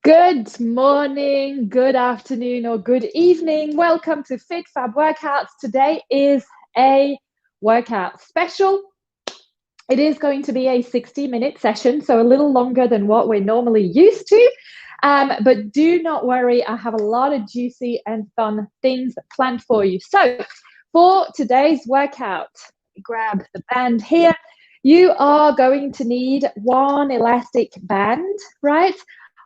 Good morning, good afternoon, or good evening. Welcome to Fit Fab Workouts. Today is a workout special. It is going to be a 60-minute session, so a little longer than what we're normally used to. But do not worry, I have a lot of juicy and fun things planned for you. So for today's workout, grab the band here. You are going to need one elastic band, right?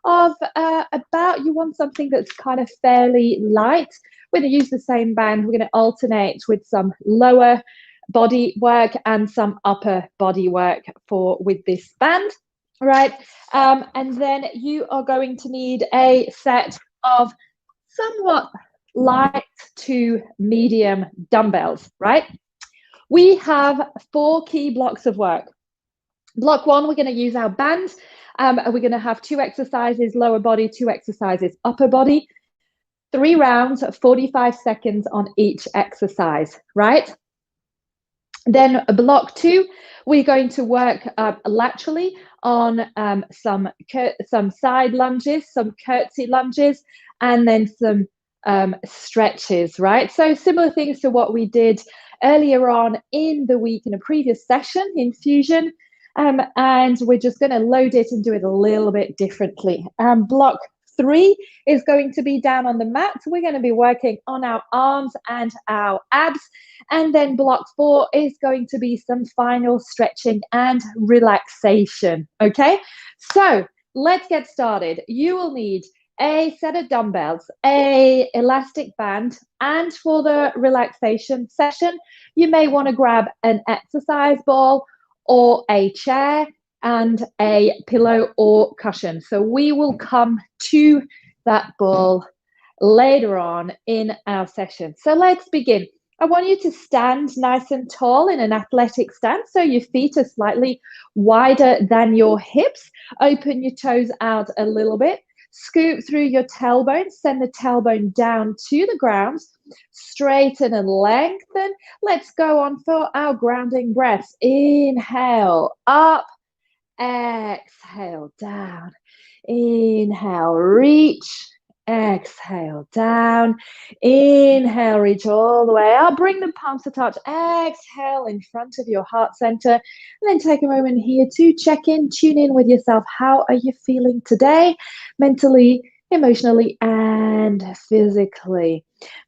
You want something that's kind of fairly light. We're going to use the same band. We're going to alternate with some lower body work and some upper body work with this band, right? And then you are going to need a set of somewhat light to medium dumbbells, right? We have 4 key blocks of work. Block 1, we're going to use our band. We're going to have 2 exercises, lower body, 2 exercises, upper body, 3 rounds, 45 seconds on each exercise, right? Then block 2, we're going to work laterally on some side lunges, some curtsy lunges, and then some stretches, right? So similar things to what we did earlier on in the week in a previous session in Fusion. And we're just going to load it and do it a little bit differently. Block 3 is going to be down on the mat. We're going to be working on our arms and our abs. And then block 4 is going to be some final stretching and relaxation. Okay, so let's get started. You will need a set of dumbbells, a elastic band, and for the relaxation session, you may want to grab an exercise ball or a chair and a pillow or cushion. So we will come to that ball later on in our session. So let's begin. I want you to stand nice and tall in an athletic stance. So your feet are slightly wider than your hips. Open your toes out a little bit. Scoop through your tailbone. Send the tailbone down to the ground. Straighten and lengthen. Let's go on for our grounding breaths. Inhale, up. Exhale, down. Inhale, reach. Exhale, down. Inhale, reach all the way up. Bring the palms to touch. Exhale in front of your heart center. And then take a moment here to check in, tune in with yourself. How are you feeling today? Mentally, emotionally, and physically.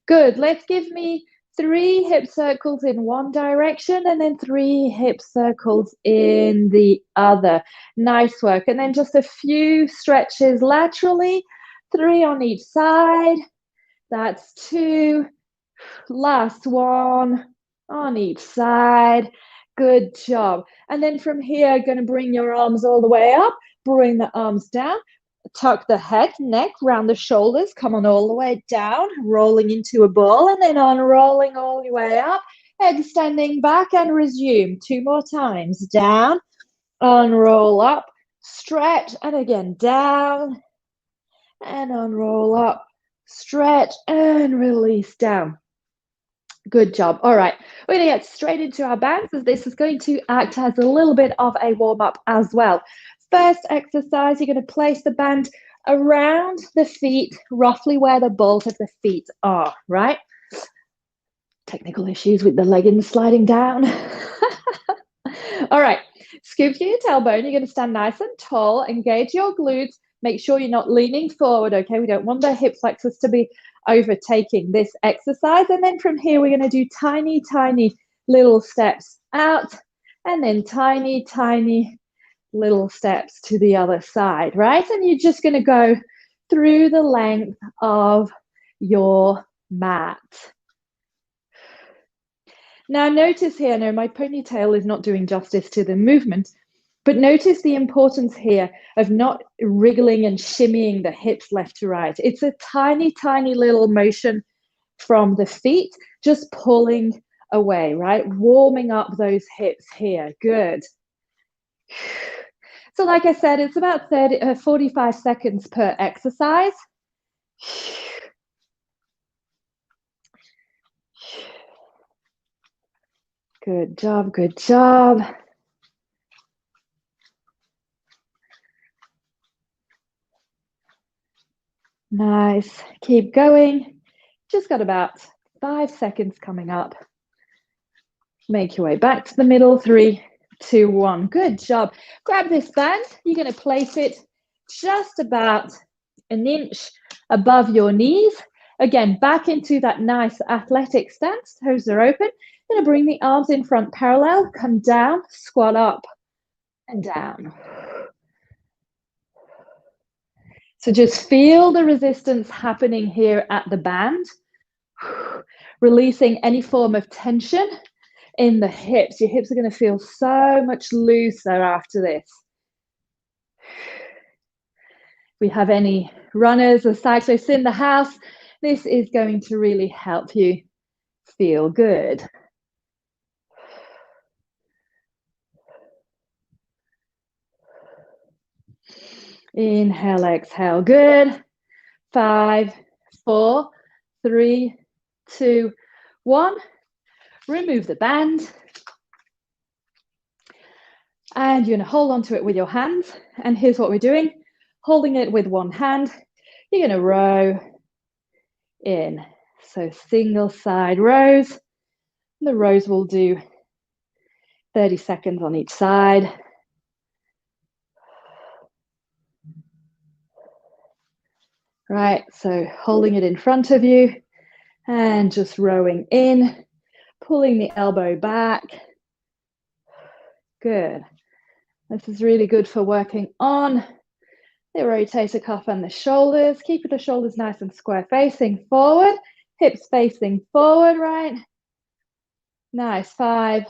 Good. Let's give me 3 hip circles in one direction and then 3 hip circles in the other. Nice work. And then just a few stretches laterally. 3 on each side. That's 2. Last one on each side. Good job. And then from here, going to bring your arms all the way up. Bring the arms down. Tuck the head, neck, round the shoulders. Come on all the way down, rolling into a ball, and then unrolling all the way up. Extending back and resume. 2 more times. Down, unroll up, stretch, and again down, and unroll up, stretch, and release down. Good job. All right, we're going to get straight into our bands as this is going to act as a little bit of a warm-up as well. First exercise, you're going to place the band around the feet, roughly where the balls of the feet are, right? Technical issues with the leggings sliding down. All right, scoop through your tailbone. You're going to stand nice and tall, engage your glutes. Make sure you're not leaning forward, okay? We don't want the hip flexors to be overtaking this exercise. And then from here, we're going to do tiny, tiny little steps out and then tiny, tiny little steps to the other side, right? And you're just going to go through the length of your mat. Now notice here, no, my ponytail is not doing justice to the movement, but notice the importance here of not wriggling and shimmying the hips left to right. It's a tiny, tiny little motion from the feet, just pulling away, right? Warming up those hips here. Good. So like I said, it's about 45 seconds per exercise. Good job, good job. Nice. Keep going. Just got about 5 seconds coming up. Make your way back to the middle. 3, 2, 1. Good job. Grab this band. You're going to place it just about an inch above your knees. Again, back into that nice athletic stance. Toes are open. You're going to bring the arms in front parallel. Come down, squat up and down. So just feel the resistance happening here at the band. Releasing any form of tension in the hips. Your hips are going to feel so much looser after this. We have any runners or cyclists in the house, this is going to really help you feel good. Inhale, exhale. Good. 5, 4, 3, 2, 1. Remove the band. And you're going to hold on to it with your hands. And here's what we're doing. Holding it with one hand, you're going to row in. So single side rows. The rows will do 30 seconds on each side. Right, so holding it in front of you and just rowing in, pulling the elbow back. Good. This is really good for working on the rotator cuff and the shoulders. Keep the shoulders nice and square, facing forward, hips facing forward, right? Nice. 5,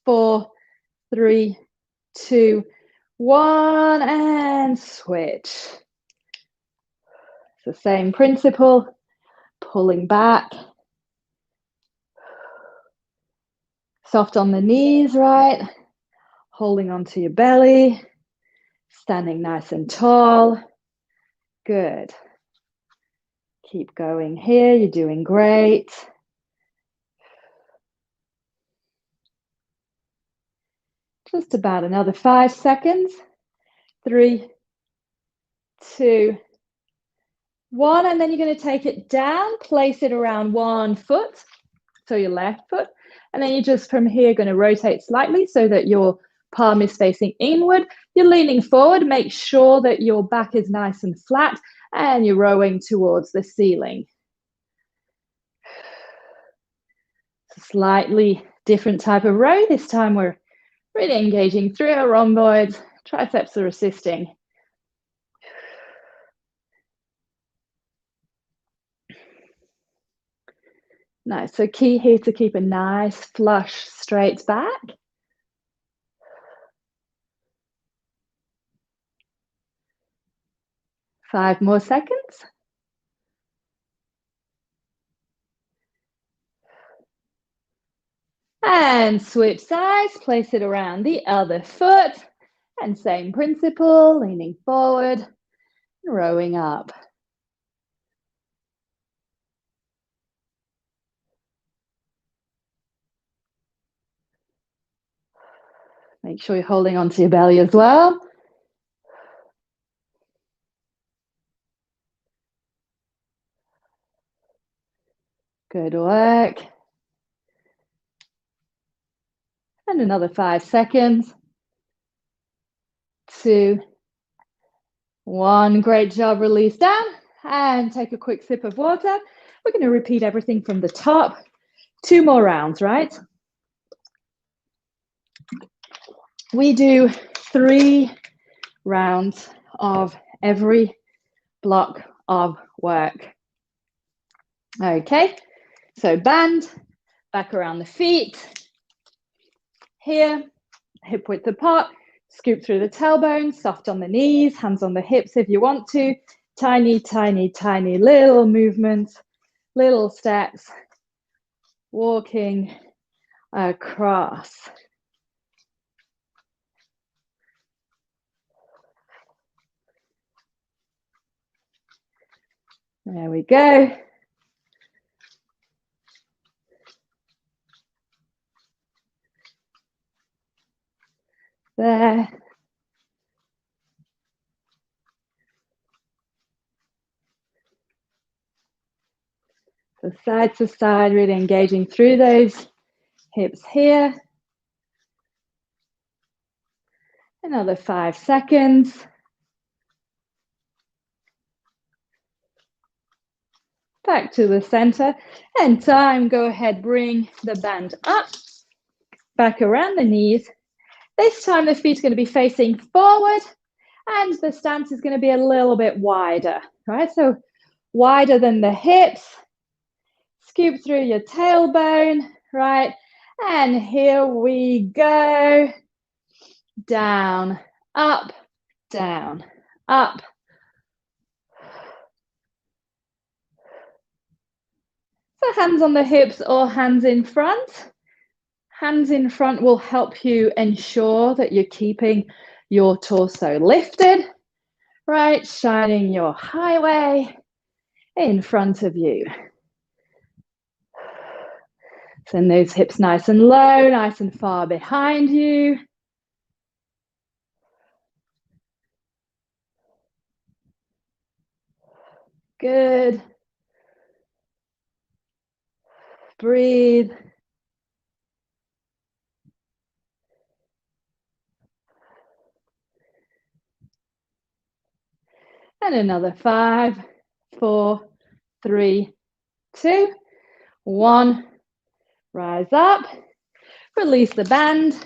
4, 3, 2, 1, and switch. It's the same principle, pulling back. Soft on the knees, right? Holding onto your belly, standing nice and tall. Good. Keep going here, you're doing great. Just about another 5 seconds. 3, 2, 1, and then you're going to take it down, place it around one foot, so your left foot, and then you're just from here going to rotate slightly so that your palm is facing inward. You're leaning forward, make sure that your back is nice and flat, and you're rowing towards the ceiling. Slightly different type of row. This time we're really engaging through our rhomboids, triceps are assisting. Nice, so key here to keep a nice flush straight back. Five more seconds. And switch sides, place it around the other foot. And same principle, leaning forward, and rowing up. Make sure you're holding onto your belly as well. Good work. And another 5 seconds. 2, 1. Great job. Release down and take a quick sip of water. We're going to repeat everything from the top. 2 more rounds, right? We do 3 rounds of every block of work. Okay, so band, back around the feet. Here, hip width apart, scoop through the tailbone, soft on the knees, hands on the hips if you want to. Tiny, tiny, tiny little movements, little steps, walking across. There we go. There. So side to side, really engaging through those hips here. Another 5 seconds. Back to the center. And time, go ahead, bring the band up, back around the knees. This time the feet are going to be facing forward and the stance is going to be a little bit wider, right? So wider than the hips. Scoop through your tailbone, right? And here we go. Down, up, down, up. So hands on the hips or hands in front. Hands in front will help you ensure that you're keeping your torso lifted, right? Shining your highway in front of you. Send those hips nice and low, nice and far behind you. Good. Breathe. And another 5, 4, 3, 2, 1. Rise up. Release the band.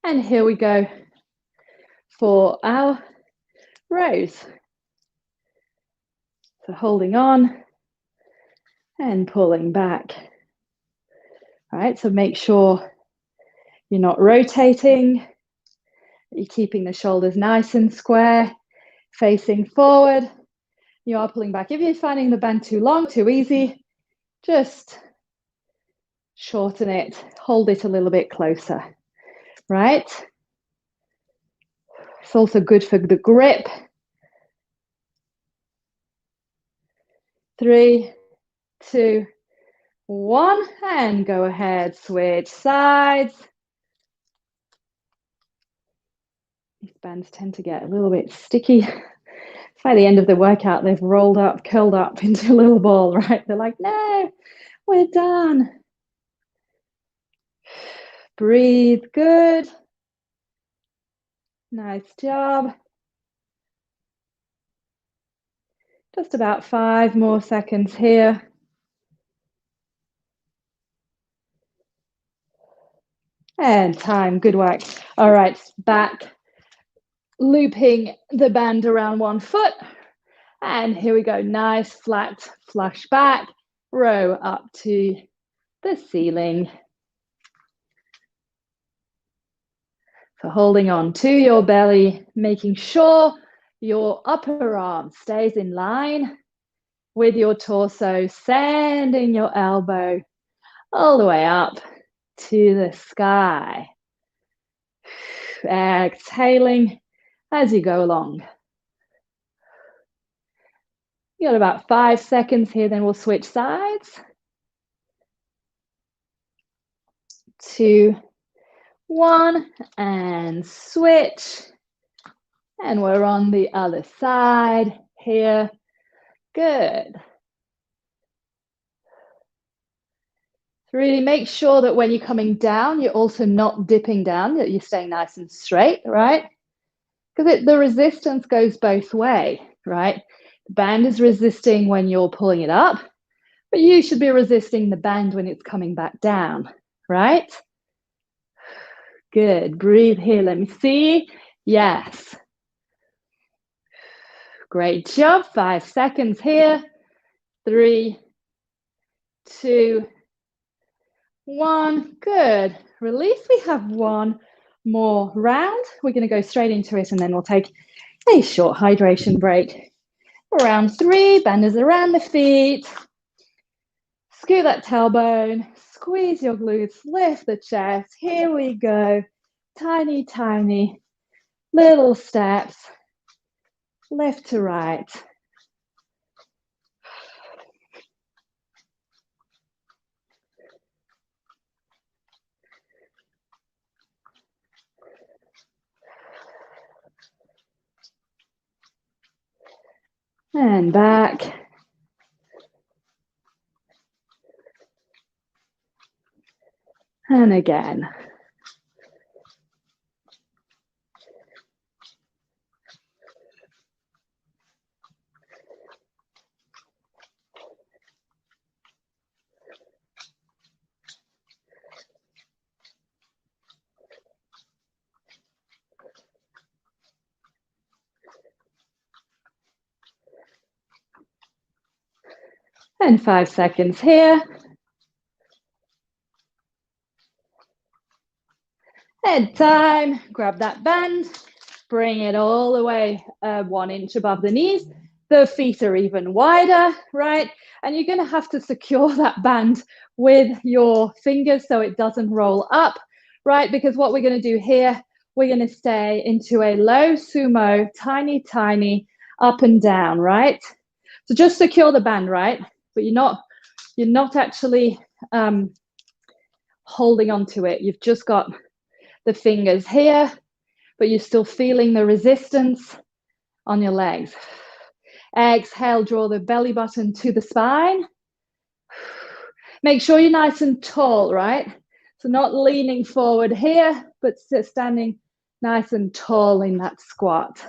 And here we go for our rows. So holding on and pulling back. All right, so make sure you're not rotating. You're keeping the shoulders nice and square, facing forward. You are pulling back. If you're finding the band too long, too easy, just shorten it, hold it a little bit closer, right? It's also good for the grip. 3, 2, 1, and go ahead, switch sides. These bands tend to get a little bit sticky. By the end of the workout, they've rolled up, curled up into a little ball, right? They're like, no, we're done. Breathe, good. Nice job. Just about 5 more seconds here. And time, good work. All right, back. Looping the band around one foot. And here we go, nice flat flush back, row up to the ceiling. So holding on to your belly, making sure your upper arm stays in line with your torso, sending your elbow all the way up to the sky. Exhaling as you go along. You got about 5 seconds here, then we'll switch sides. 2, 1, and switch. And we're on the other side here. Good. Really make sure that when you're coming down, you're also not dipping down, that you're staying nice and straight, right? Because the resistance goes both ways, right? The band is resisting when you're pulling it up, but you should be resisting the band when it's coming back down, right? Good. Breathe here. Let me see. Yes. Great job. 5 seconds here. 3, 2, 1. Good. Release. We have one more round. We're going to go straight into it and then we'll take a short hydration break. Round 3, benders around the feet. Scoot that tailbone, squeeze your glutes, lift the chest. Here we go. Tiny, tiny little steps, left to right. And back. And again. And 5 seconds here. Head time, grab that band, bring it all the way 1 inch above the knees. The feet are even wider, right? And you're gonna have to secure that band with your fingers so it doesn't roll up, right? Because what we're gonna do here, we're gonna stay into a low sumo, tiny, tiny up and down, right? So just secure the band, right? But you're not actually holding onto it. You've just got the fingers here, but you're still feeling the resistance on your legs. Exhale, draw the belly button to the spine. Make sure you're nice and tall, right? So not leaning forward here, but standing nice and tall in that squat.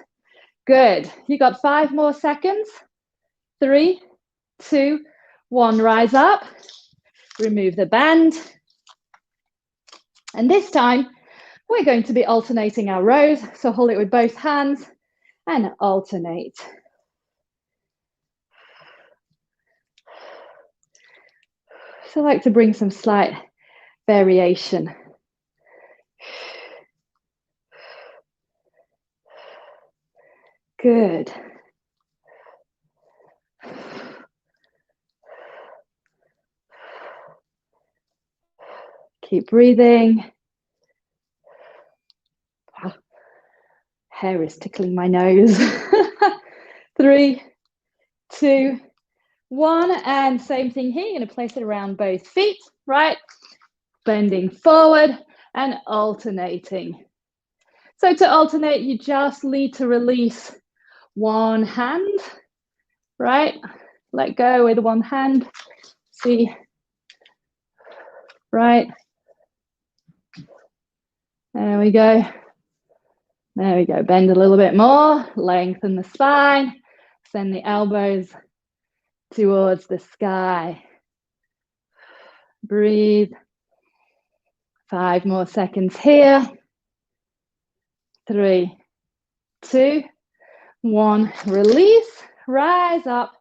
Good. You got 5 more seconds. 3, 2, 1. Rise up. Remove the band. And this time, we're going to be alternating our rows. So hold it with both hands and alternate. So I like to bring some slight variation. Good. Keep breathing. Wow. Hair is tickling my nose. 3, 2, 1. And same thing here. You're going to place it around both feet, right? Bending forward and alternating. So to alternate, you just need to release one hand, right? Let go with one hand. See, right? There we go. There we go. Bend a little bit more. Lengthen the spine. Send the elbows towards the sky. Breathe. 5 more seconds here. 3, 2, 1. Release. Rise up.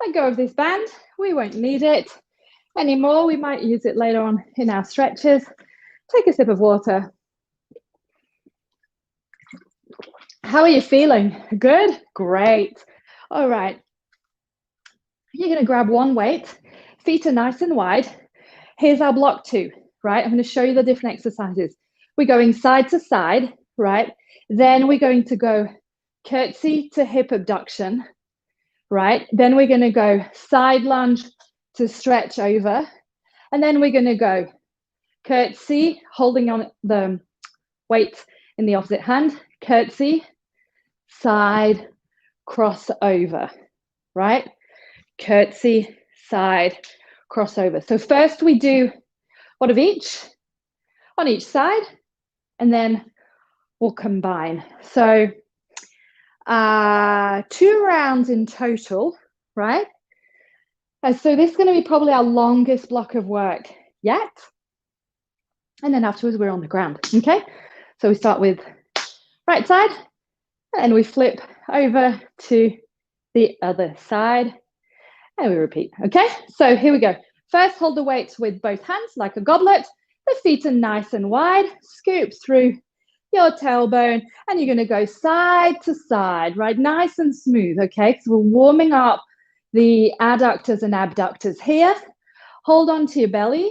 Let go of this band. We won't need it anymore. We might use it later on in our stretches. Take a sip of water. How are you feeling? Good? Great. All right. You're going to grab one weight. Feet are nice and wide. Here's our block 2, right? I'm going to show you the different exercises. We're going side to side, right? Then we're going to go curtsy to hip abduction, right? Then we're going to go side lunge to stretch over. And then we're going to go curtsy, holding on the weight in the opposite hand, curtsy, side, cross over, right? Curtsy, side, crossover. So first we do one of each on each side, and then we'll combine. So 2 rounds in total, right? So this is going to be probably our longest block of work yet. And then afterwards we're on the ground, okay? So we start with right side, and we flip over to the other side, and we repeat, okay? So here we go. First, hold the weights with both hands like a goblet. The feet are nice and wide. Scoop through your tailbone, and you're gonna go side to side, right? Nice and smooth, okay? So we're warming up the adductors and abductors here. Hold on to your belly.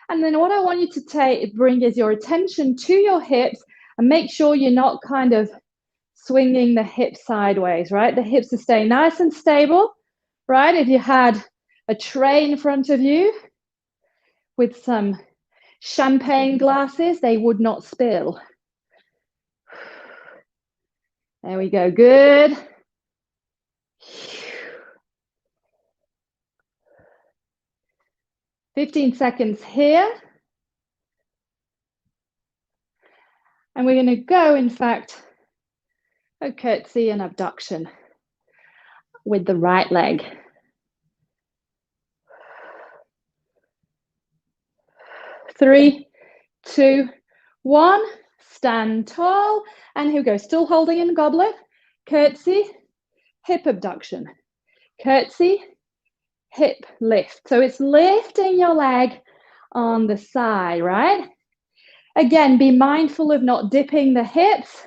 And then what I want you to bring is your attention to your hips, and make sure you're not kind of swinging the hips sideways, right? The hips are staying nice and stable, right? If you had a tray in front of you with some champagne glasses, they would not spill. There we go, good. 15 seconds here. And we're going to go, in fact, a curtsy and abduction with the right leg. 3, 2, 1. Stand tall. And here we go. Still holding in goblet. Curtsy, hip abduction. Curtsy, hip lift. So it's lifting your leg on the side, right? Again, be mindful of not dipping the hips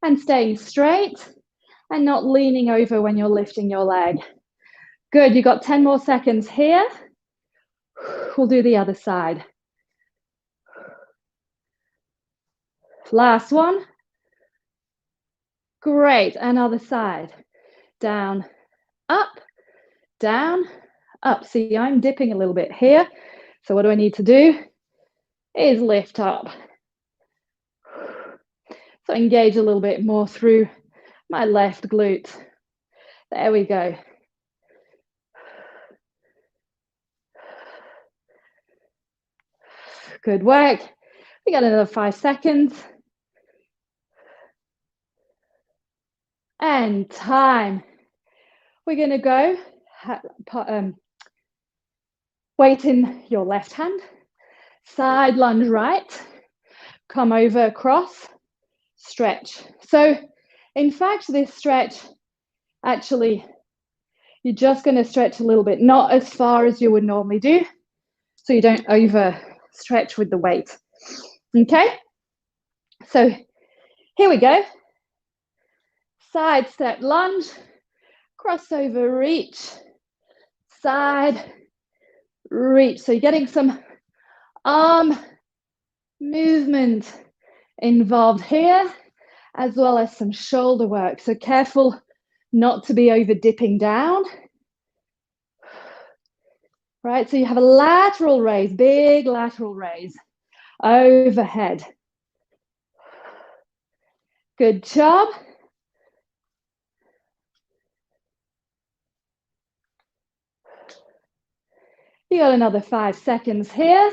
and staying straight and not leaning over when you're lifting your leg. Good, you got 10 more seconds here. We'll do the other side. Last one. Great, and other side. Down, up, down, up. See, I'm dipping a little bit here. So what do I need to do? Is lift up. So engage a little bit more through my left glute. There we go. Good work. We got another 5 seconds. And time. We're going to go weight in your left hand, side lunge right, come over across, stretch. So in fact, this stretch, actually, you're just going to stretch a little bit, not as far as you would normally do, so you don't over stretch with the weight. Okay, so here we go. Side step lunge, crossover reach, side reach. So you're getting some arm movement involved here, as well as some shoulder work. So careful not to be over dipping down. Right, so you have a lateral raise, big lateral raise, overhead. Good job. You got another 5 seconds here.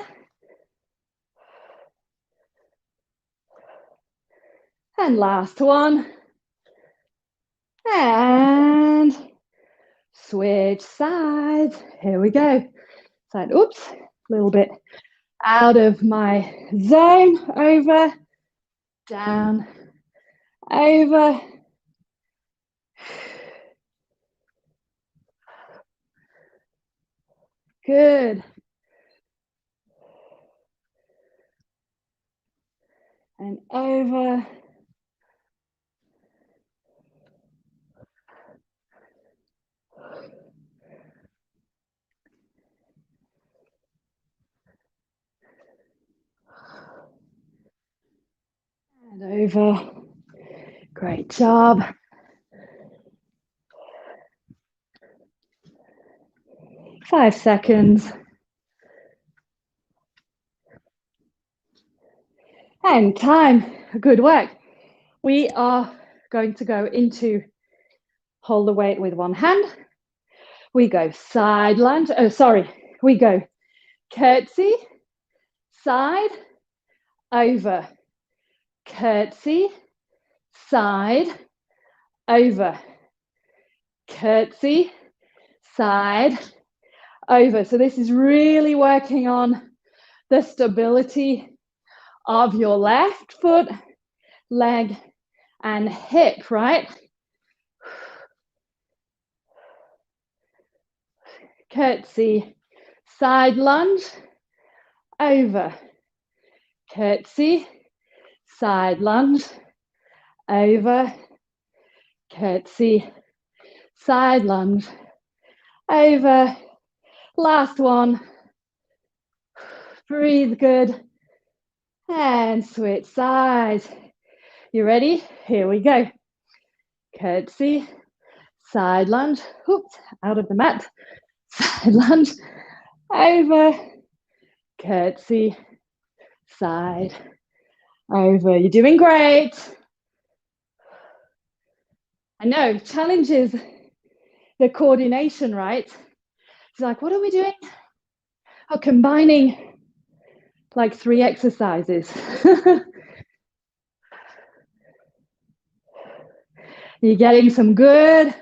And last one. And switch sides. Here we go. Side, oops, a little bit out of my zone. Over, down, over. Good. And over. And over. Great job. Five seconds. And time. Good work. We are going to go into hold the weight with one hand. We go side lunge. Oh, sorry. We go curtsy, side, over. Curtsy, side, over. Curtsy, side, over. So this is really working on the stability of your left foot, leg, and hip, right? Curtsy, side lunge, over. Curtsy, side lunge, over. Curtsy, side lunge, over. Last one. Breathe good. And switch sides. You ready? Here we go. Curtsy, side lunge. Oops, out of the mat. Side lunge, over. Curtsy, side, over. You're doing great. I know, challenges the coordination, right? It's like, what are we doing? Oh, combining like 3 exercises. You're getting some good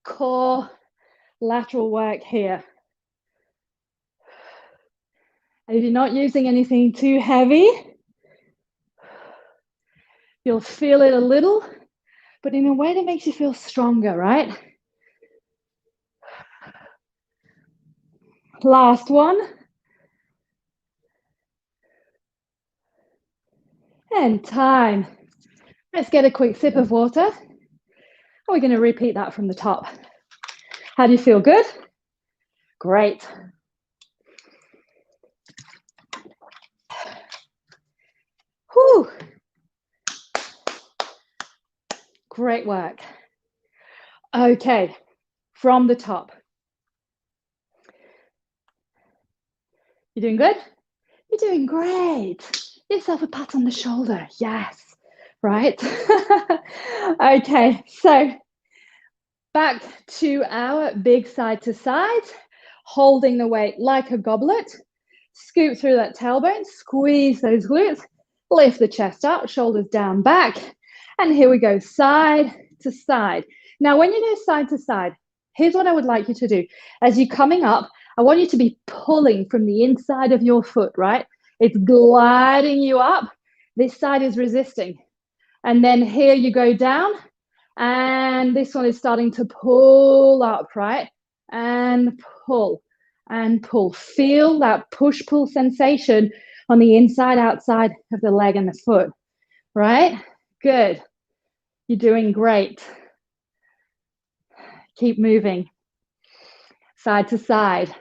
core lateral work here. And if you're not using anything too heavy, you'll feel it a little, but in a way that makes you feel stronger, right? Last one. And time. Let's get a quick sip of water. We're going to repeat that from the top. How do you feel? Good? Great. Whew. Great work. Okay, from the top. You doing good? You're doing great. Give yourself a pat on the shoulder. Yes, right? Okay, so back to our big side to side, holding the weight like a goblet. Scoop through that tailbone, squeeze those glutes, lift the chest up, shoulders down, back. And here we go, side to side. Now, when you do side to side, here's what I would like you to do. As you're coming up, I want you to be pulling from the inside of your foot, right? It's gliding you up. This side is resisting. And then here you go down. And this one is starting to pull up, right? And pull and pull. Feel that push-pull sensation on the inside, outside of the leg and the foot, right? Good. You're doing great. Keep moving. Side to side.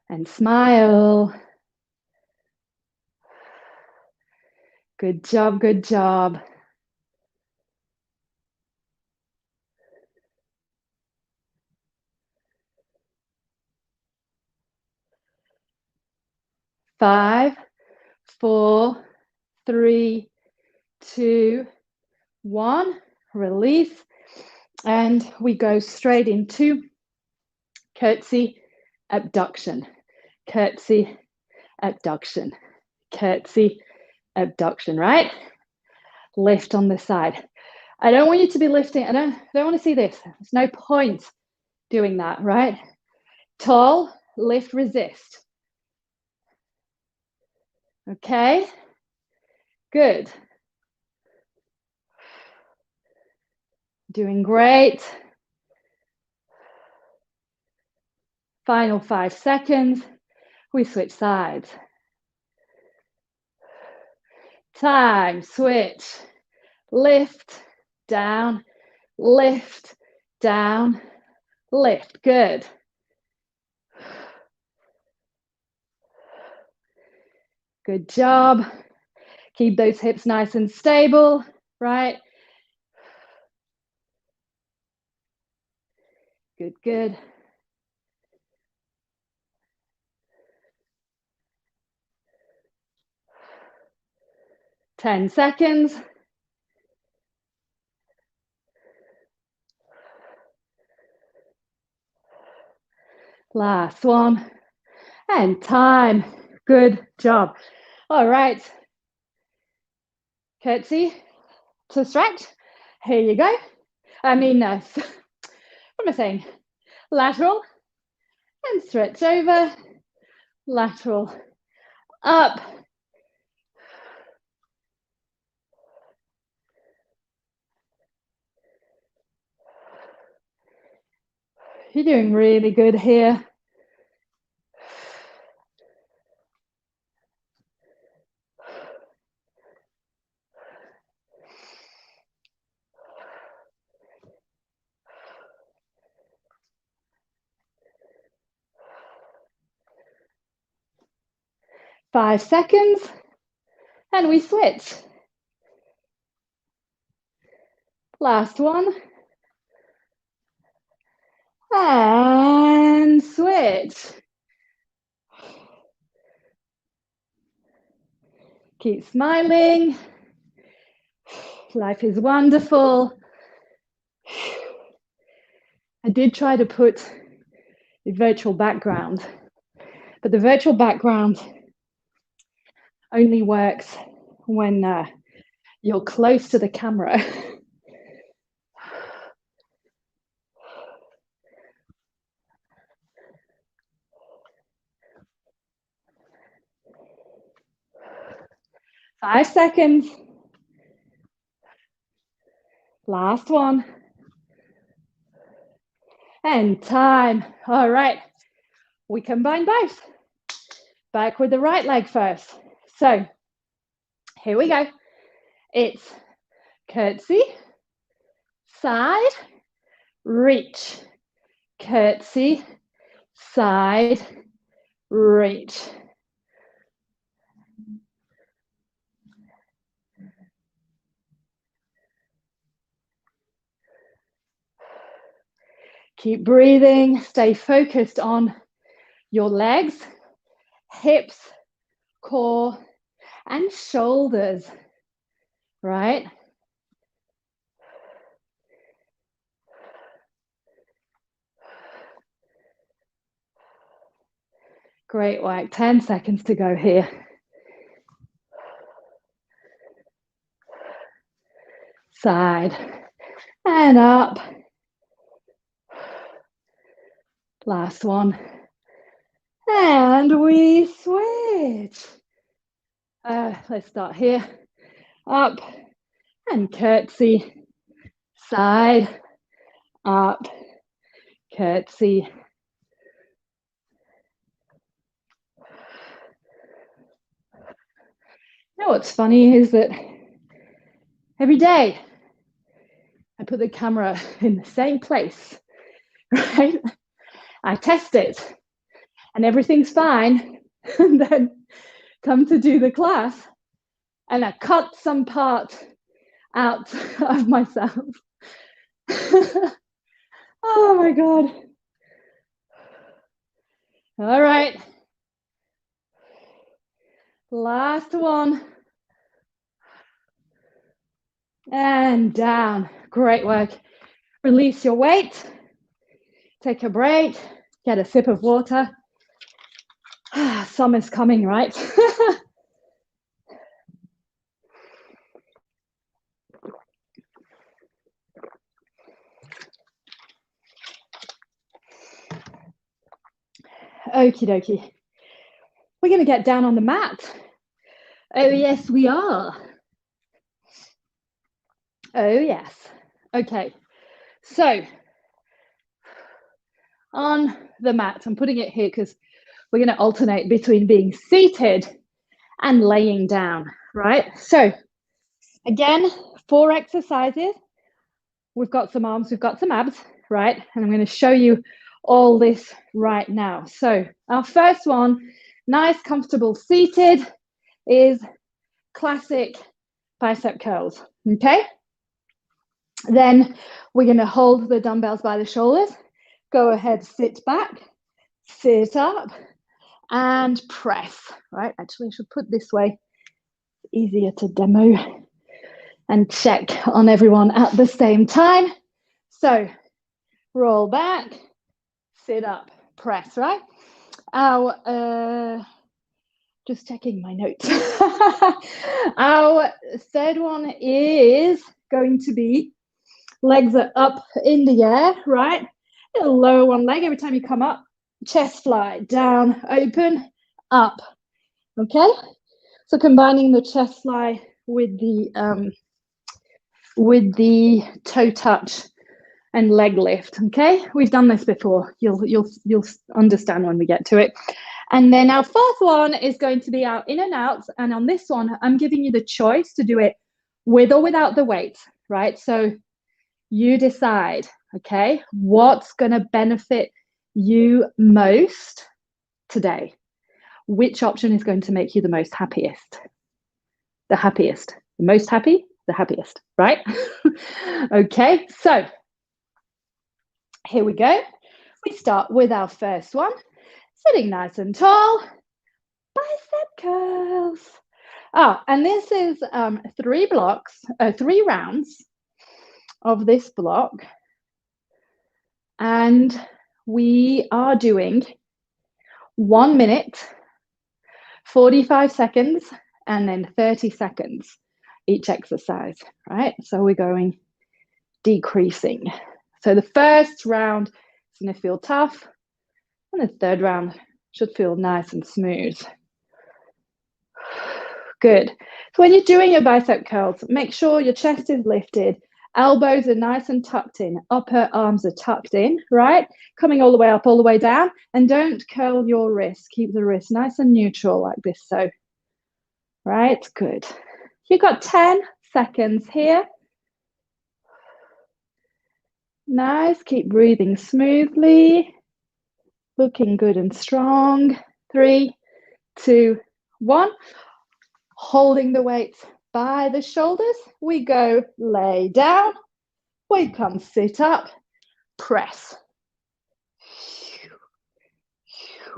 And smile. Good job, good job. Five, 4, 3, 2, 1. Release. And we go straight into curtsy, abduction, curtsy, abduction, curtsy, abduction, right? Lift on the side. I don't want you to be lifting. I don't want to see this. There's no point doing that, right? Tall, lift, resist. Okay, good. Doing great. Final 5 seconds. We switch sides. Time, switch. Lift, down, lift, down, lift. Good. Good job. Keep those hips nice and stable, right? Good, good. Ten seconds. Last one. And time. Good job. All right. Curtsy to stretch. Here you go. What am I saying? Lateral and stretch over. Lateral up. You're doing really good here. Five seconds, and we switch. Last one. And switch. Keep smiling. Life is wonderful. I did try to put the virtual background, but the virtual background only works when You're close to the camera. Five seconds. Last one. And time. All right. We combine both. Back with the right leg first. So here we go. It's curtsy, side, reach, curtsy, side, reach. Keep breathing, stay focused on your legs, hips, core, and shoulders, right? Great work. 10 seconds to go here. Side and up. Last one. And we switch. Let's start here. Up and curtsy. Side, up, curtsy. You know what's funny is that every day I put the camera in the same place, right? I test it and everything's fine, and then come to do the class and I cut some part out of myself. Oh my God. All right. Last one. And down. Great work. Release your weight. Take a break. Get a sip of water. Summer's coming, right? Okie dokie. We're going to get down on the mat. Oh, yes, we are. Oh, yes. Okay. So, on the mat, I'm putting it here because we're going to alternate between being seated and laying down, right? So, again, 4 exercises. We've got some arms, we've got some abs, right? And I'm going to show you all this right now. So, our first one, nice, comfortable seated, is classic bicep curls, okay? Then we're going to hold the dumbbells by the shoulders. Go ahead, sit back, sit up, and press, right? Actually, I should put this way, easier to demo and check on everyone at the same time. So roll back, sit up, press, right? Our, just checking my notes. Our third one is going to be legs are up in the air, right? It'll lower one leg every time you come up. Chest fly, down, open, up. Okay? So combining the chest fly with the toe touch and leg lift. Okay? We've done this before. You'll understand when we get to it. And then our fourth one is going to be our in and outs. And on this one, I'm giving you the choice to do it with or without the weight, right? So you decide, okay, what's going to benefit you most today? Which option is going to make you the most happiest? The happiest. The most happy, the happiest, right? Okay, so here we go. We start with our first one. Sitting nice and tall, bicep curls. Oh, and this is 3 rounds of this block. And we are doing 1 minute, 45 seconds, and then 30 seconds. each exercise, right? So we're going decreasing. So the first round is going to feel tough, and the third round should feel nice and smooth. Good. So when you're doing your bicep curls, make sure your chest is lifted, elbows are nice and tucked in, upper arms are tucked in, right? Coming all the way up, all the way down, and don't curl your wrist. Keep the wrist nice and neutral like this, so. Right, good. You've got 10 seconds here. Nice, keep breathing smoothly. Looking good and strong. 3, 2, 1. Holding the weights by the shoulders. We go lay down. We come sit up. Press.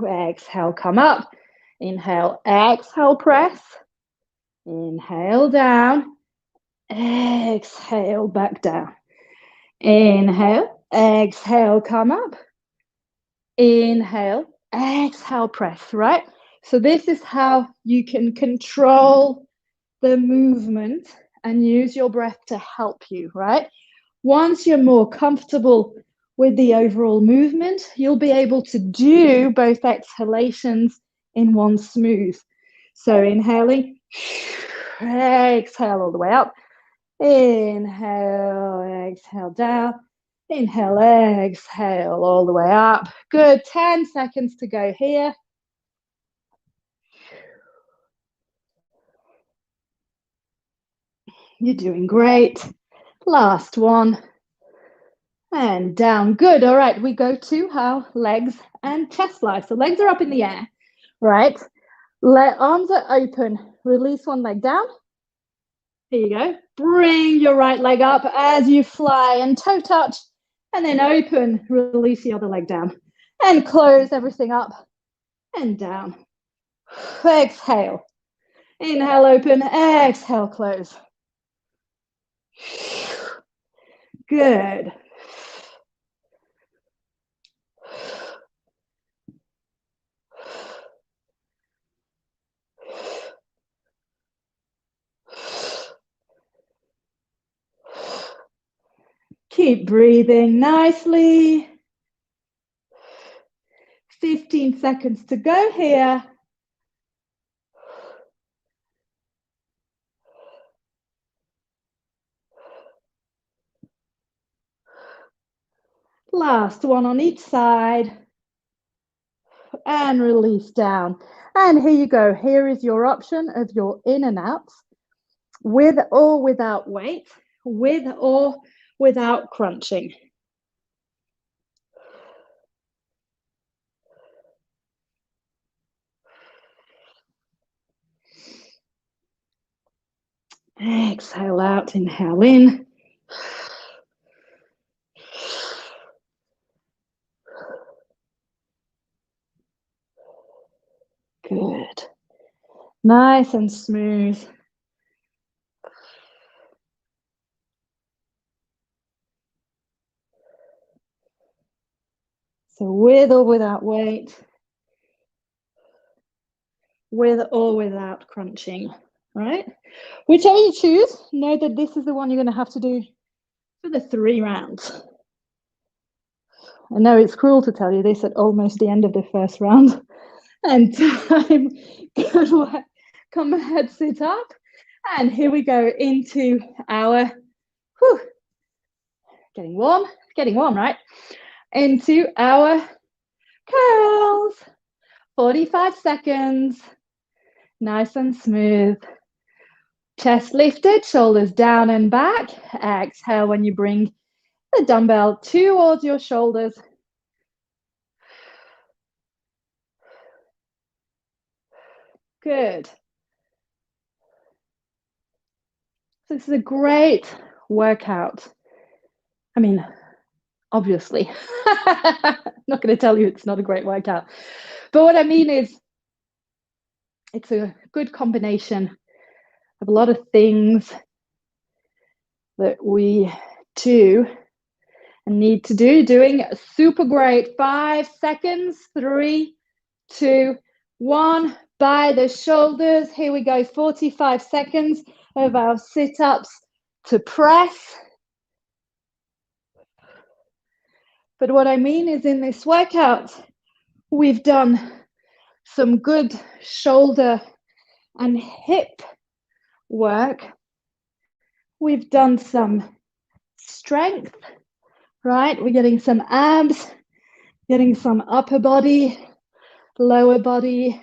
Exhale, come up. Inhale, exhale, press. Inhale, down. Exhale, back down. Inhale, exhale, come up. Inhale, exhale, press, right? So this is how you can control the movement and use your breath to help you, right? Once you're more comfortable with the overall movement, you'll be able to do both exhalations in one smooth. So inhaling, exhale all the way up. Inhale, exhale down. Inhale, exhale all the way up. Good, 10 seconds to go here. You're doing great. Last one. And down, good. All right, we go to our legs and chest fly. So legs are up in the air, right? Arms are open. Release one leg down. Here you go. Bring your right leg up as you fly and toe touch. And then open, release the other leg down. And close everything up and down. Exhale. Inhale, open. Exhale, close. Good. Keep breathing nicely. 15 seconds to go here. Last one on each side. And release down. And here you go. Here is your option of your in and outs, with or without weight, with or without crunching. Exhale out, inhale in. Good. Nice and smooth. So with or without weight, with or without crunching, right? Whichever you choose, know that this is the one you're going to have to do for the 3 rounds. I know it's cruel to tell you this at almost the end of the first round. And time, good work. Come ahead, sit up. And here we go into our, getting warm, right? Into our curls. 45 seconds. Nice and smooth. Chest lifted, shoulders down and back. Exhale when you bring the dumbbell towards your shoulders. Good. So this is a great workout. I mean, obviously, I'm not going to tell you it's not a great workout. But what I mean is it's a good combination of a lot of things that we do and need to do. Doing super great. 5 seconds. 3, 2, 1. By the shoulders. Here we go. 45 seconds of our sit-ups to press. But what I mean is in this workout, we've done some good shoulder and hip work. We've done some strength, right? We're getting some abs, getting some upper body, lower body,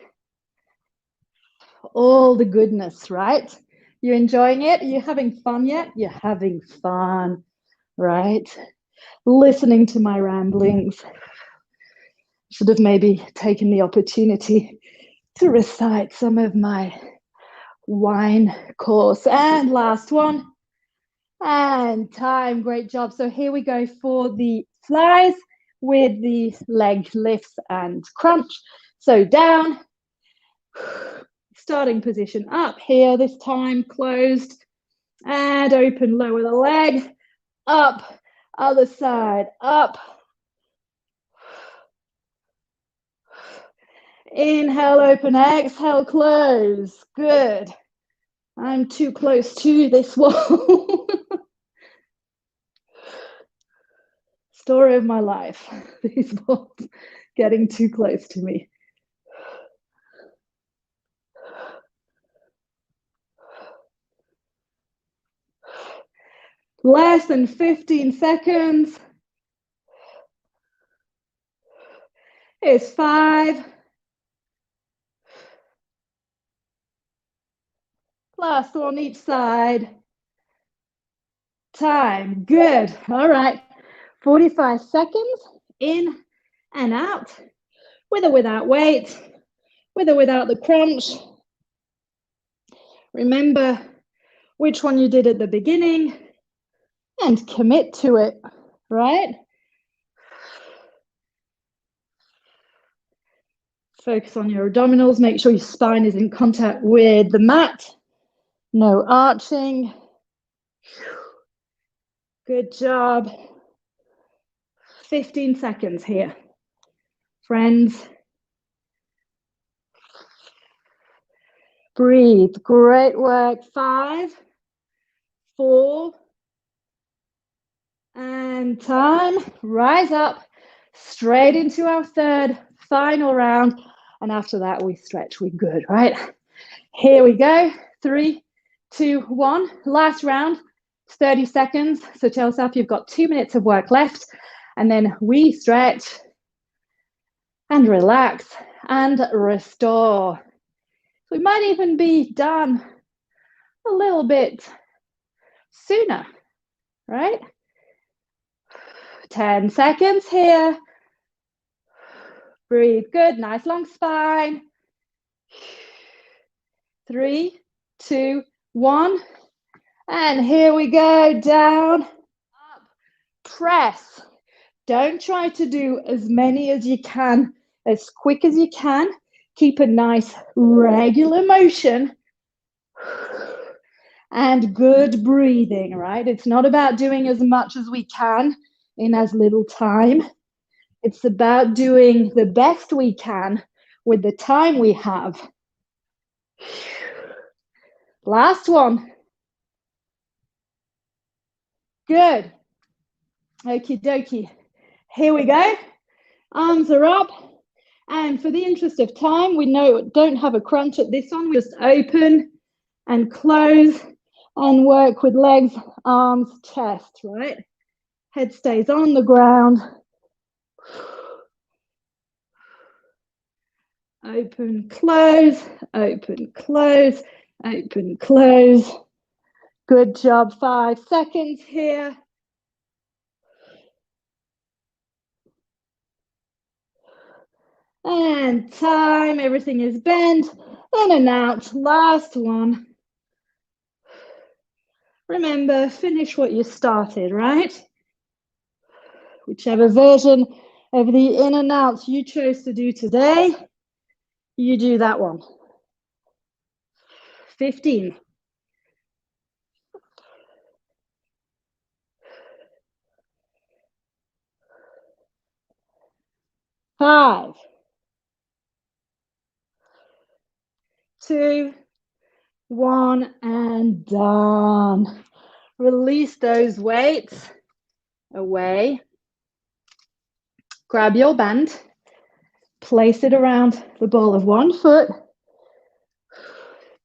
all the goodness, right? You enjoying it? Are you having fun yet? You're having fun, right? Listening to my ramblings. Should have maybe taken the opportunity to recite some of my wine course. And last one. And time. Great job. So here we go for the flies with the leg lifts and crunch. So down, starting position up here, this time closed and open, lower the leg, up, other side, up. Inhale, open, exhale, close. Good. I'm too close to this wall. Story of my life. These walls getting too close to me. Less than 15 seconds. It's 5. Last one each side. Time. Good. All right. 45 seconds in and out, with or without weight, with or without the crunch. Remember which one you did at the beginning and commit to it, right? Focus on your abdominals. Make sure your spine is in contact with the mat. No arching. Good job. 15 seconds here, friends. Breathe. Great work. 5, 4, and time. Rise up straight into our third final round. And after that, we stretch. We're good, right? Here we go. 3, 2, 1. Last round. 30 seconds. So tell yourself you've got 2 minutes of work left. And then we stretch and relax and restore. We might even be done a little bit sooner, right? 10 seconds here. Breathe. Good. Nice long spine. 3, 2, 1. And here we go. Down, up, press. Don't try to do as many as you can, as quick as you can. Keep a nice regular motion and good breathing, right? It's not about doing as much as we can in as little time. It's about doing the best we can with the time we have. Last one. Good. Okie dokie. Here we go. Arms are up. And for the interest of time, we don't have a crunch at this one. We just open and close and work with legs, arms, chest, right? Head stays on the ground. Open, close, open, close, open, close. Good job. 5 seconds here. And time. Everything is bent. In and out. Last one. Remember, finish what you started, right? Whichever version of the in and outs you chose to do today, you do that one. 15. 5, 2, One and done. Release those weights away. Grab your band, place it around the ball of one foot.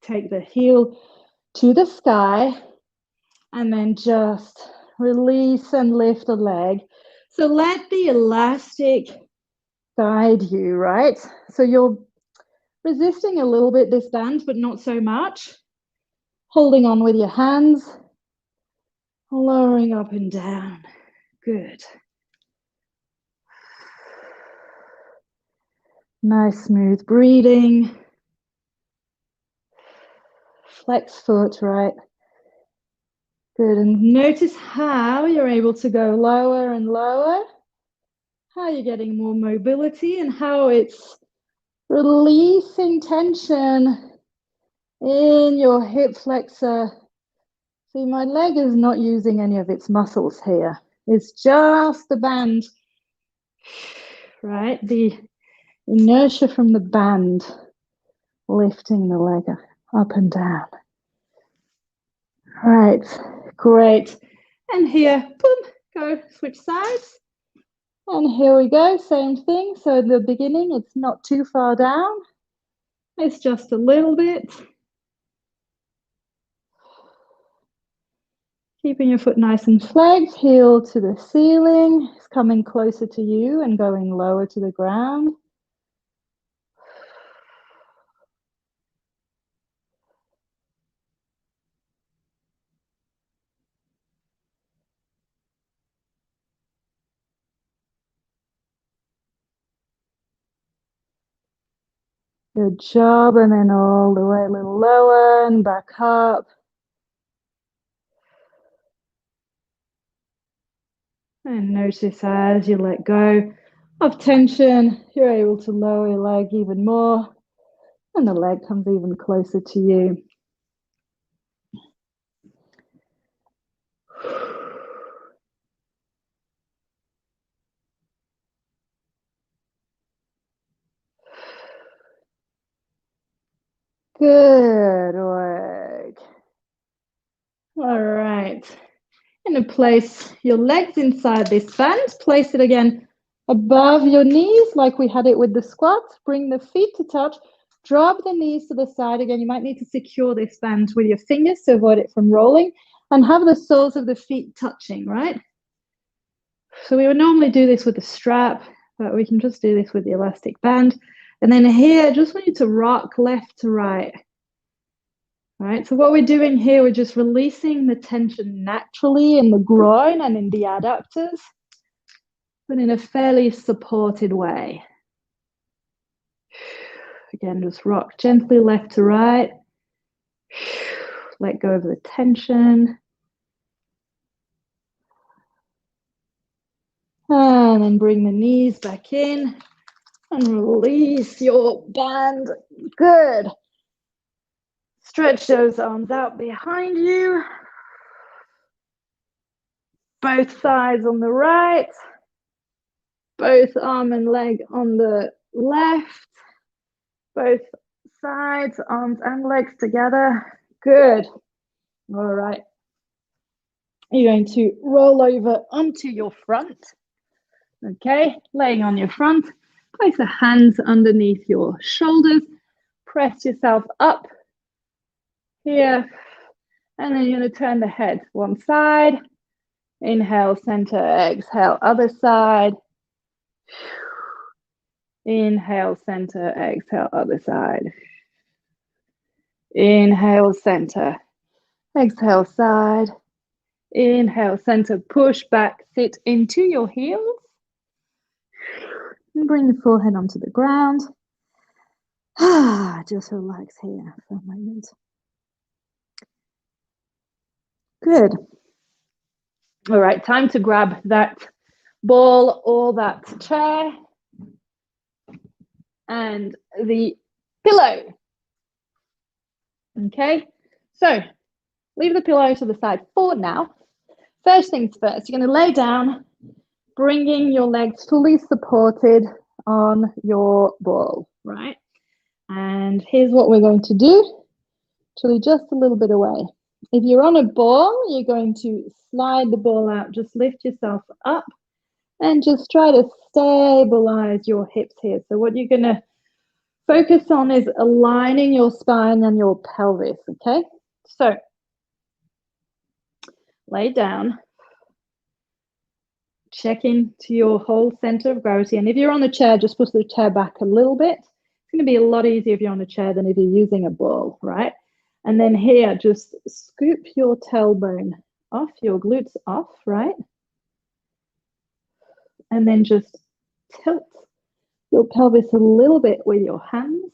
Take the heel to the sky and then just release and lift the leg. So let the elastic guide you, right? So you're resisting a little bit this band, but not so much. Holding on with your hands, lowering up and down. Good. Nice smooth breathing. Flex foot, right? Good, and notice how you're able to go lower and lower, how you're getting more mobility and how it's releasing tension in your hip flexor. See, my leg is not using any of its muscles here. It's just the band, right? The inertia from the band lifting the leg up and down. Right, great. And here, boom, go switch sides. And here we go, same thing. So in the beginning, it's not too far down. It's just a little bit. Keeping your foot nice and flex, heel to the ceiling. It's coming closer to you and going lower to the ground. Good job, and then all the way a little lower and back up. And notice as you let go of tension, you're able to lower your leg even more, and the leg comes even closer to you. Good work. All right. And place your legs inside this band. Place it again above your knees like we had it with the squats. Bring the feet to touch. Drop the knees to the side. Again, you might need to secure this band with your fingers to avoid it from rolling. And have the soles of the feet touching, right? So we would normally do this with the strap, but we can just do this with the elastic band. And then here, I just want you to rock left to right. All right, so what we're doing here, we're just releasing the tension naturally in the groin and in the adductors, but in a fairly supported way. Again, just rock gently left to right. Let go of the tension. And then bring the knees back in and release your band. Good. Stretch those arms out behind you. Both sides on the right. Both arm and leg on the left. Both sides, arms and legs together. Good. All right. You're going to roll over onto your front. Okay, laying on your front. Place the hands underneath your shoulders. Press yourself up here. And then you're going to turn the head one side. Inhale, center, exhale, other side. Inhale, center, exhale, other side. Inhale, center, exhale, side. Inhale, center, push back, sit into your heels. And bring the forehead onto the ground. Just relax here for a moment. Good. All right, time to grab that ball or that chair and the pillow. Okay, so leave the pillow to the side for now. First things first, you're going to lay down, bringing your legs fully supported on your ball, right? And here's what we're going to do. Actually, just a little bit away. If you're on a ball, you're going to slide the ball out. Just lift yourself up and just try to stabilize your hips here. So what you're going to focus on is aligning your spine and your pelvis, okay? So lay down, check into your whole center of gravity. And if you're on a chair, just push the chair back a little bit. It's going to be a lot easier if you're on a chair than if you're using a ball, right? And then here, just scoop your tailbone off, your glutes off, right? And then just tilt your pelvis a little bit with your hands.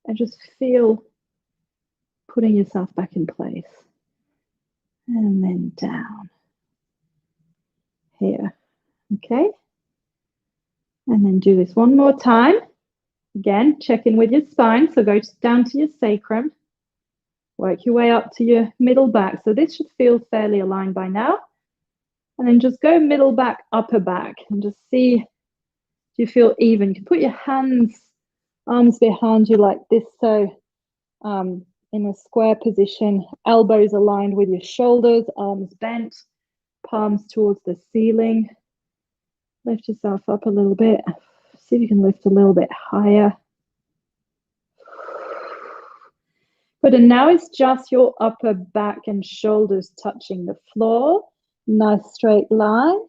And just feel putting yourself back in place. And then down. Here, okay? And then do this one more time. Again, check in with your spine. So go down to your sacrum. Work your way up to your middle back. So this should feel fairly aligned by now. And then just go middle back, upper back, and just see, do you feel even? You can put your hands, arms behind you like this. So in a square position, elbows aligned with your shoulders, arms bent, palms towards the ceiling. Lift yourself up a little bit. See if you can lift a little bit higher. Good, and now it's just your upper back and shoulders touching the floor. Nice straight line.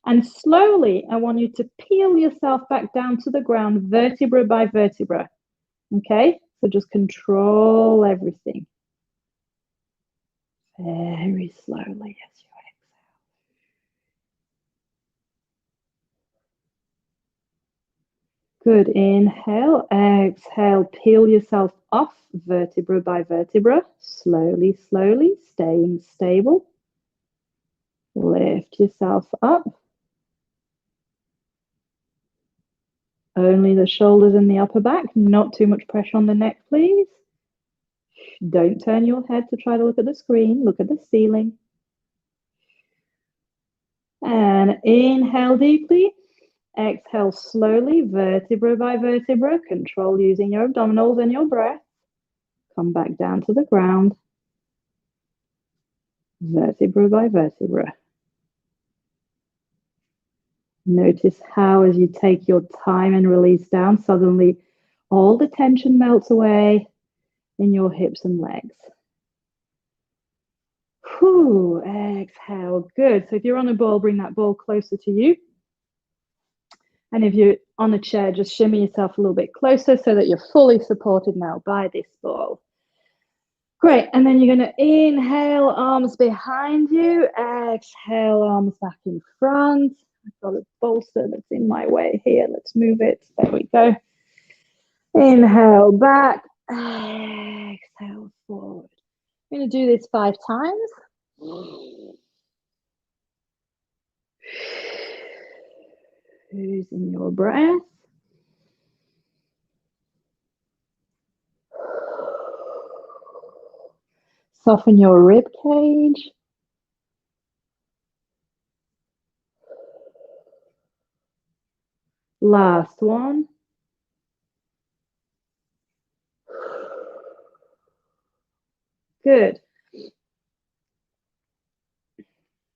And slowly, I want you to peel yourself back down to the ground, vertebra by vertebra. Okay, so just control everything. Very slowly as you exhale. Good, inhale, exhale, peel yourself off vertebra by vertebra, slowly, slowly, staying stable. Lift yourself up. Only the shoulders and the upper back, not too much pressure on the neck, please. Don't turn your head to try to look at the screen, look at the ceiling. And inhale deeply. Exhale slowly, vertebra by vertebra. Control using your abdominals and your breath. Come back down to the ground. Vertebra by vertebra. Notice how as you take your time and release down, suddenly all the tension melts away in your hips and legs. Whew, exhale, good. So if you're on a ball, bring that ball closer to you. And if you're on a chair, just shimmy yourself a little bit closer so that you're fully supported now by this ball. Great, and then you're going to inhale, arms behind you. Exhale, arms back in front. I've got a bolster that's in my way here. Let's move it. There we go. Inhale back. Exhale forward. I'm going to do this 5 times. Using your breath. Soften your rib cage. Last one. Good.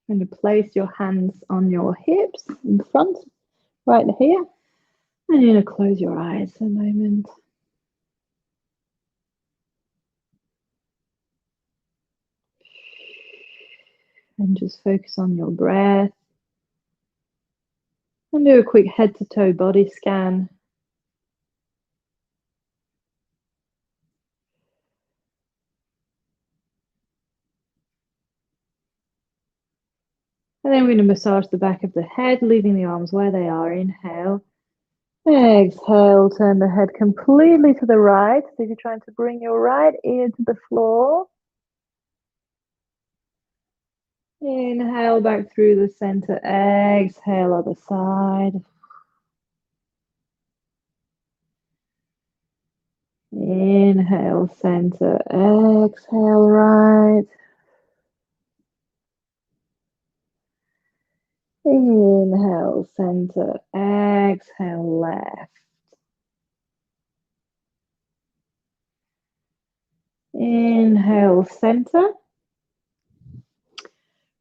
I'm going to place your hands on your hips in front, right here. And you're going to close your eyes for a moment. And just focus on your breath. And do a quick head to toe body scan. And then we're going to massage the back of the head, leaving the arms where they are. Inhale. Exhale, turn the head completely to the right. So if you're trying to bring your right ear to the floor. Inhale back through the center. Exhale, other side. Inhale, center. Exhale, right. Inhale, center. Exhale, left. Inhale, center.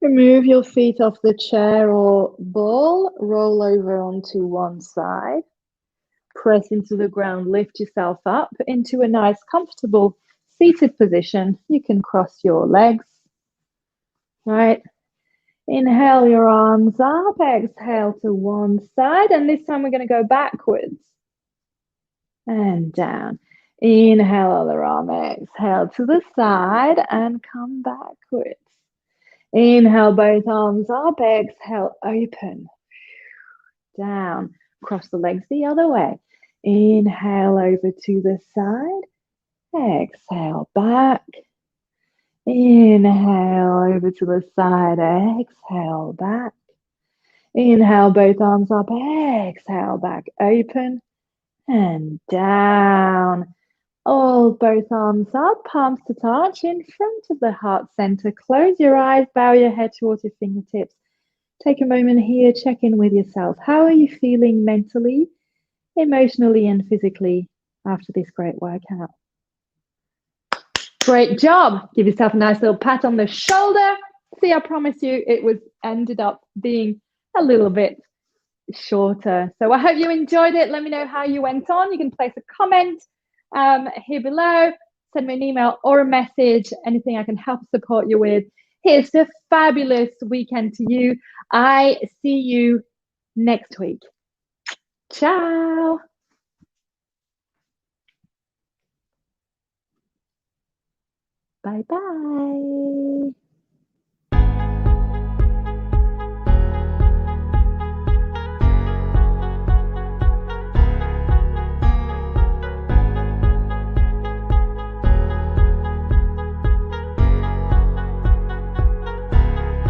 Remove your feet off the chair or ball. Roll over onto one side. Press into the ground. Lift yourself up into a nice, comfortable seated position. You can cross your legs. Right. Inhale your arms up. Exhale to one side. And this time we're going to go backwards and down. Inhale, other arm. Exhale to the side and come backwards. Inhale, both arms up. Exhale, open. Down. Cross the legs the other way. Inhale over to the side. Exhale back. Inhale over to the side. Exhale back. Inhale, both arms up. Exhale back. Open and down. All both arms up, palms to touch in front of the heart center. Close your eyes, bow your head towards your fingertips. Take a moment here, check in with yourself. How are you feeling mentally, emotionally, and physically after this great workout? Great job. Give yourself a nice little pat on the shoulder. See, I promise you it ended up being a little bit shorter. So I hope you enjoyed it. Let me know how you went on. You can place a comment here below, send me an email or a message, anything I can help support you with. Here's a fabulous weekend to you. I see you next week. Ciao. Bye-bye.